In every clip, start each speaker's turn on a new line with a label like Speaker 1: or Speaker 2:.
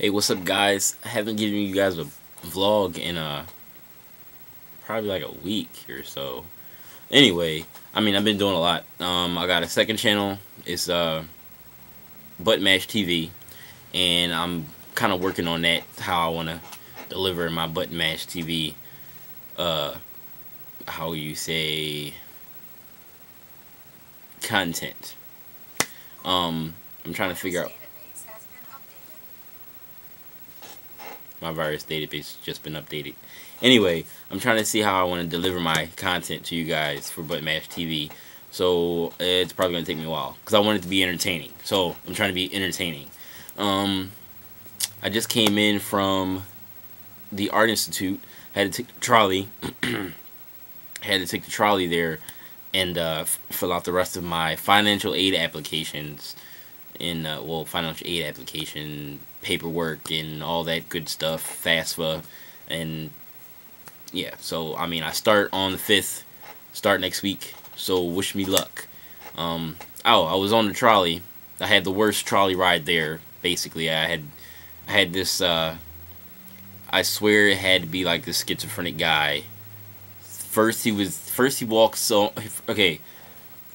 Speaker 1: Hey, what's up, guys? I haven't given you guys a vlog in probably like a week or so. Anyway, I mean, I've been doing a lot. I got a second channel. It's Butt Mash TV, and I'm kind of working on that. How I want to deliver my Butt Mash TV. How you say content. I'm trying to figure out. My virus database has just been updated. Anyway, I'm trying to see how I want to deliver my content to you guys for Butt Mash TV. So it's probably going to take me a while because I want it to be entertaining. So I'm trying to be entertaining. I just came in from the Art Institute. I had to take the trolley. Had to take the trolley there and fill out the rest of my financial aid applications. Well, financial aid application paperwork and all that good stuff, FAFSA, and yeah. So I mean, I start on the 5th, start next week. So wish me luck. Oh, I was on the trolley. I had the worst trolley ride there. Basically, I had this. I swear it had to be like this schizophrenic guy. First he walks so okay.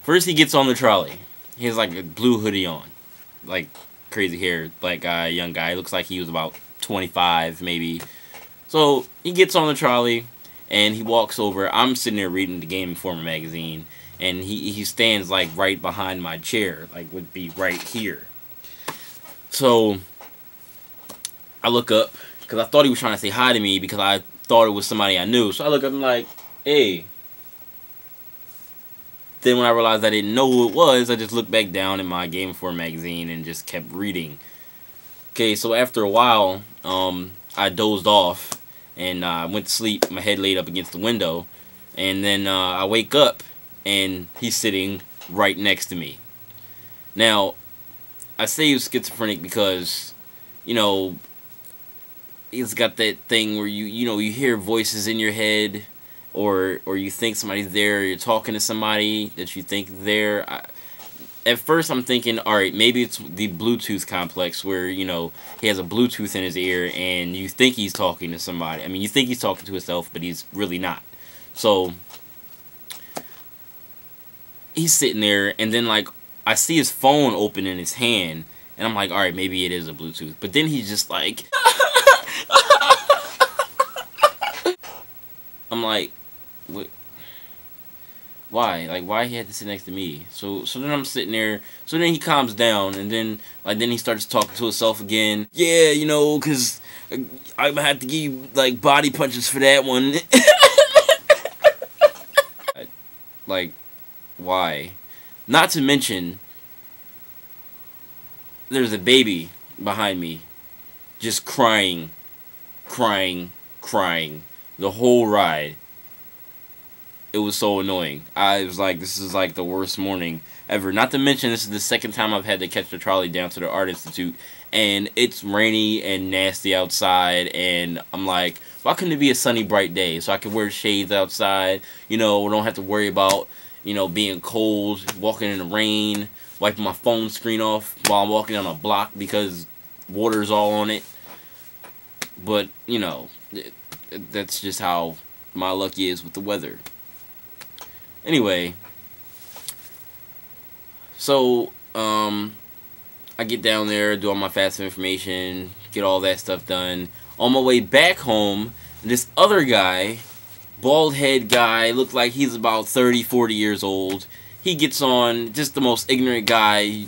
Speaker 1: First he gets on the trolley. He has like a blue hoodie on, like crazy hair, black guy, young guy. Looks like he was about 25 maybe. So he gets on the trolley and he walks over. I'm sitting there reading the Game Informer magazine, and he stands like right behind my chair, like would be right here. So I look up because I thought he was trying to say hi to me because I thought it was somebody I knew. So I look up and I'm like, hey. Then when I realized I didn't know who it was, I just looked back down at my Game Informer magazine and just kept reading. Okay, so after a while, I dozed off and I went to sleep. My head laid up against the window, and then I wake up and he's sitting right next to me. Now, I say he was schizophrenic because, you know, he's got that thing where you hear voices in your head. Or you think somebody's there, or you're talking to somebody that you think is there. At first I'm thinking, alright, maybe it's the Bluetooth complex where, you know, he has a Bluetooth in his ear and you think he's talking to somebody. I mean, you think he's talking to himself, but he's really not. So, he's sitting there, and then, like, I see his phone open in his hand, and I'm like, alright, maybe it is a Bluetooth. But then he's just like... I'm like... What? Why? Like, why he had to sit next to me? So then I'm sitting there. So then he calms down, and then he starts talking to himself again. Yeah, you know, cause I'm gonna have to give you like body punches for that one. Like, why? Not to mention, there's a baby behind me, just crying, the whole ride. It was so annoying. I was like, this is like the worst morning ever. Not to mention, this is the second time I've had to catch the trolley down to the Art Institute, and it's rainy and nasty outside, and I'm like, why couldn't it be a sunny, bright day so I can wear shades outside, you know, don't have to worry about, you know, being cold, walking in the rain, wiping my phone screen off while I'm walking on a block because water's all on it. But, you know, that's just how my luck is with the weather. Anyway, so I get down there, do all my FAFSA information, get all that stuff done. On my way back home, this other guy, bald head guy, looked like he's about 30, 40 years old. He gets on, just the most ignorant guy.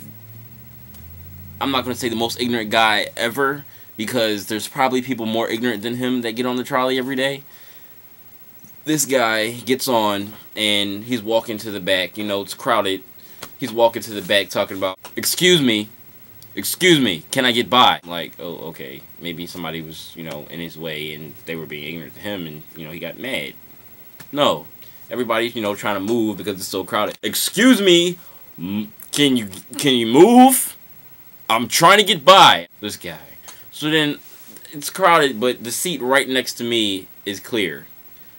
Speaker 1: I'm not going to say the most ignorant guy ever, because there's probably people more ignorant than him that get on the trolley every day. This guy gets on, and he's walking to the back. You know, it's crowded. He's walking to the back talking about, excuse me, can I get by? I'm like, oh, okay. Maybe somebody was, you know, in his way, and they were being ignorant to him, and, you know, he got mad. No. Everybody's, you know, trying to move because it's so crowded. Excuse me, can you move? I'm trying to get by. This guy. So then, it's crowded, but the seat right next to me is clear.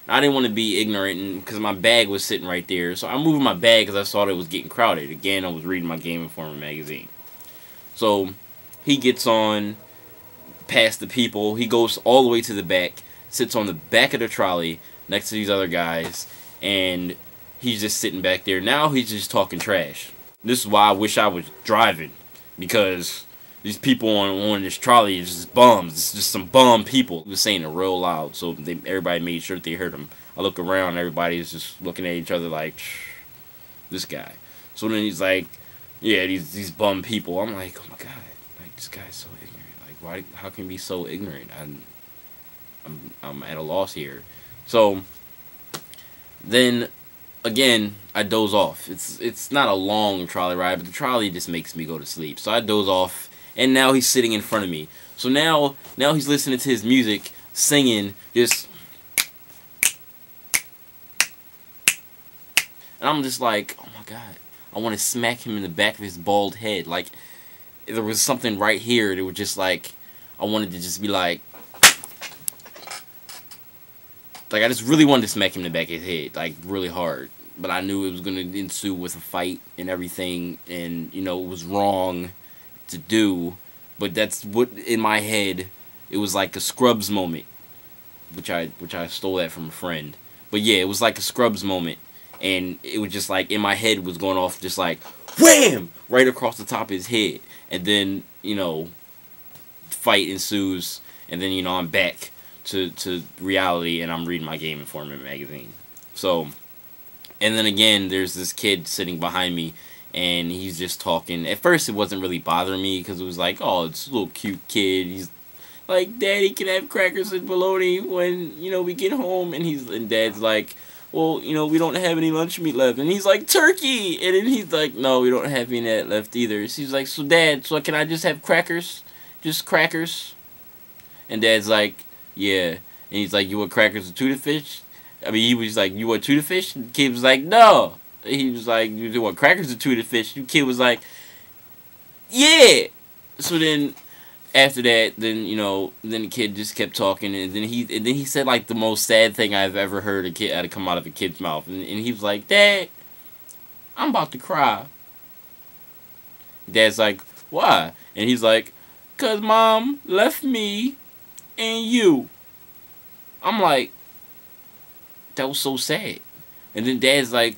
Speaker 1: I didn't want to be ignorant because my bag was sitting right there. So I moved my bag because I thought it was getting crowded. Again, I was reading my Game Informer magazine. So he gets on. past the people. He goes all the way to the back, sits on the back of the trolley next to these other guys, and he's just sitting back there. Now he's just talking trash. This is why I wish I was driving, because these people on this trolley is just bums. It's just some bum people. He was saying it real loud, so everybody made sure that they heard him. I look around, everybody's just looking at each other like, this guy. So then he's like, yeah, these bum people. I'm like, oh my god, like, this guy's so ignorant. Like, why? How can he be so ignorant? I'm at a loss here. So then again, I doze off. It's not a long trolley ride, but the trolley just makes me go to sleep. So I doze off, and now he's sitting in front of me. So now he's listening to his music, singing, just, and I'm just like, oh my god, I want to smack him in the back of his bald head. Like, there was something right here that was just like, I wanted to just be like, I just really wanted to smack him in the back of his head, like, really hard. But I knew it was going to ensue with a fight and everything, and, you know, it was wrong to do. But that's what, in my head, it was like a Scrubs moment, which I stole that from a friend. But yeah, it was like a Scrubs moment, and it was just like, in my head, was going off just like, wham! Right across the top of his head. And then, you know, fight ensues, and then, you know, I'm back to reality, and I'm reading my Game Informer magazine. So, and then again, there's this kid sitting behind me, and he's just talking. At first, it wasn't really bothering me, because it was like, oh, it's a little cute kid. He's like, Daddy, can I have crackers and bologna when, you know, we get home? And Dad's like, well, you know, we don't have any lunch meat left. And he's like, turkey! And then he's like, no, we don't have any of that left either. So he's like, so Dad, so can I just have crackers? Just crackers? And Dad's like, yeah. And he's like, you want crackers and tuna fish? I mean, he was like, you want tuna fish? And the kid was like, no. He was like, you want crackers and tuna fish? And the kid was like, yeah. So then, after that, then, you know, then the kid just kept talking, and then he said, like, the most sad thing I've ever heard a kid had to come out of a kid's mouth. And he was like, Dad, I'm about to cry. Dad's like, why? And he's like, 'cause Mom left me and you. I'm like, that was so sad. And then Dad's like,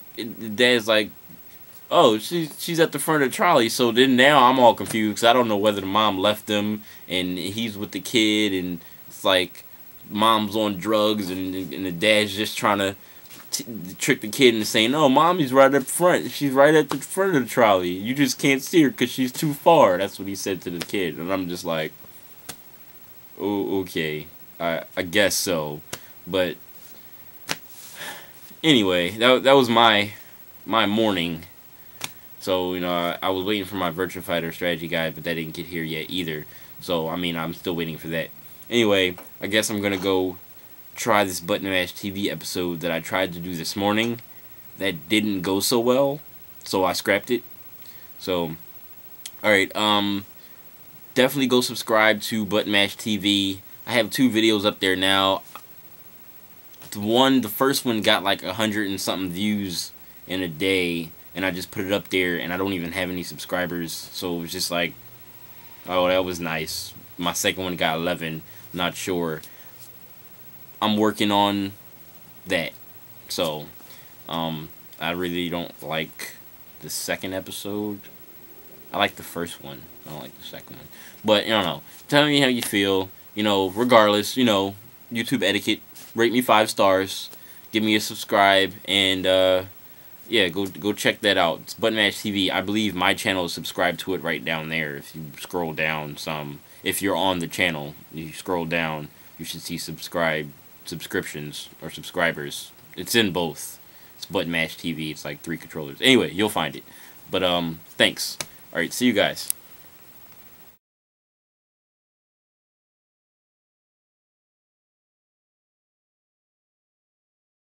Speaker 1: oh, she's at the front of the trolley. So then now I'm all confused, because I don't know whether the mom left him and he's with the kid, and it's like Mom's on drugs, and the dad's just trying to trick the kid into saying, no, Mommy's right up front. She's right at the front of the trolley. You just can't see her because she's too far. That's what he said to the kid. And I'm just like, oh, okay. I guess so. But anyway, that was my morning. So, you know, I was waiting for my Virtua Fighter strategy guide, but that didn't get here yet either. So, I mean, I'm still waiting for that. Anyway, I guess I'm going to go try this Button Mash TV episode that I tried to do this morning. That didn't go so well, so I scrapped it. So, alright, definitely go subscribe to Button Mash TV. I have 2 videos up there now. The first one got like 100 and something views in a day, and I just put it up there, and I don't even have any subscribers, so it was just like, oh, that was nice. My second one got 11, not sure. I'm working on that, so, I really don't like the second episode. I like the first one, I don't like the second one, but, I don't know, tell me how you feel, you know, regardless, you know, YouTube etiquette, rate me 5 stars, give me a subscribe, and, yeah, go check that out. It's Button Mash TV. I believe my channel is subscribed to it right down there. If you scroll down some, if you're on the channel, you scroll down, you should see subscriptions or subscribers. It's in both. It's Button Mash TV. It's like 3 controllers. Anyway, you'll find it. But thanks. All right, see you guys.